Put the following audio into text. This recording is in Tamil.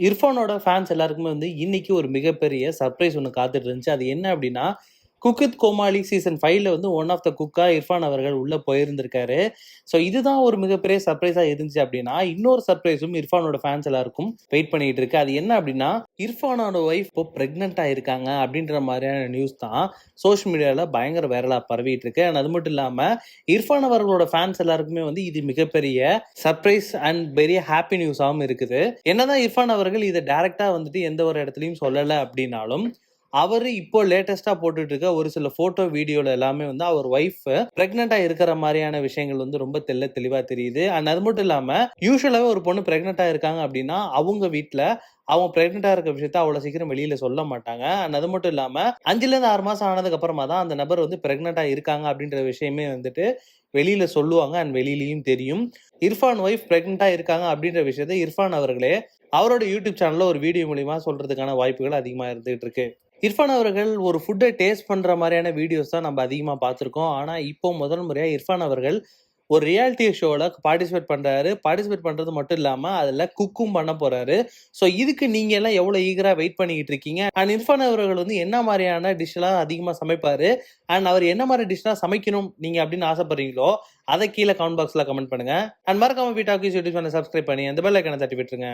இர்ஃபானோட ஃபேன்ஸ் எல்லாருக்குமே வந்து இன்னைக்கு ஒரு மிகப்பெரிய சர்ப்ரைஸ் ஒண்ணு காத்துட்டு இருந்துச்சு. அது என்ன அப்டின்னா, குக் வித் கோமாளி சீசன் 5ல வந்து ஒன் ஆஃப் த குக்கா இர்ஃபான் அவர்கள் உள்ள போயிருந்திருக்காரு. ஸோ இதுதான் ஒரு மிகப்பெரிய சர்ப்ரைஸா இருந்துச்சு அப்டின்னா, இன்னொரு சர்ப்ரைஸும் இர்ஃபானோட ஃபேன்ஸ் எல்லாருக்கும் வெயிட் பண்ணிட்டு இருக்கு. அது என்ன அப்டின்னா, இர்ஃபானோட ஒய்ஃப் இப்போ பிரெக்னன்ட்டா இருக்காங்க அப்டின்ற மாரியான நியூஸ் தான் சோஷியல் மீடியால பயங்கர வைரலா பரவிட்டு இருக்கு. அண்ட் அது மட்டும் இல்லாம, இர்ஃபான் அவர்களோட ஃபேன்ஸ் எல்லாருக்குமே வந்து இது மிகப்பெரிய சர்ப்ரைஸ் அண்ட் பெரிய ஹாப்பி நியூஸாவும் இருக்குது. என்னதான் இர்ஃபான் அவர்கள் இதை டைரக்டா வந்துட்டு எந்த ஒரு இடத்துலையும் சொல்லலை அப்படின்னாலும் அவரு இப்போ லேட்டஸ்டா போட்டுட்டு இருக்க ஒரு சில போட்டோ வீடியோல எல்லாமே வந்து அவர் ஒய்ஃப் பிரெக்னெண்டா இருக்கிற மாதிரியான விஷயங்கள் வந்து ரொம்ப தெளிவா தெரியுது. அண்ட் அது மட்டும் இல்லாம யூஸ்வலாவே ஒரு பொண்ணு பிரெக்னெண்டா இருக்காங்க அப்படின்னா அவங்க வீட்டுல அவங்க பிரெக்னெண்டா இருக்க விஷயத்த அவ்வளவு சீக்கிரம் வெளியில சொல்ல மாட்டாங்க. அண்ட் அது மட்டும் இல்லாம 5ல இருந்து 6 மாசம் ஆனதுக்கு அப்புறமா தான் அந்த நபர் வந்து பிரெக்னெண்டா இருக்காங்க அப்படின்ற விஷயமே வந்துட்டு வெளியில சொல்லுவாங்க. அண்ட் வெளியிலயும் தெரியும். இர்ஃபான் ஒய்ஃப் பிரெக்னெண்டா இருக்காங்க அப்படின்ற விஷயத்த இர்ஃபான் அவர்களே அவரோட யூடியூப் சேனல்ல ஒரு வீடியோ மூலியமா சொல்றதுக்கான வாய்ப்புகள் அதிகமா இருந்துகிட்டு இருக்கு. இர்ஃபான் அவர்கள் ஒரு ஃபுட்டை டேஸ்ட் பண்ற மாதிரியான வீடியோஸ் தான் நம்ம அதிகமா பார்த்திருக்கோம். ஆனா இப்போ முதல் முறையா இர்ஃபான் அவர்கள் ஒரு ரியாலிட்டி ஷோல பார்ட்டிசிபேட் பண்றாரு. பார்ட்டிசிபேட் பண்றது மட்டும் இல்லாம அதுல குக்கும் பண்ண போறாரு. ஸோ இதுக்கு நீங்க எல்லாம் எவ்வளவு ஈகரா வெயிட் பண்ணிட்டு இருக்கீங்க? அண்ட் இர்ஃபான் அவர்கள் வந்து என்ன மாதிரியான டிஷ் எல்லாம் அதிகமா சமைப்பாரு? அண்ட் அவர் என்ன மாதிரி டிஷ்லாம் சமைக்கணும் நீங்க அப்படின்னு ஆசைப்படுறீங்களோ அதை கீழே கமெண்ட் பாக்ஸ்ல கமெண்ட் பண்ணுங்க. அண்ட் மறக்காம வீட்டாக்கு யூடியூப் சேனல் சப்ஸ்கிரைப் பண்ணி அந்த பெல் ஐக்கானை தட்டி விட்டுருங்க.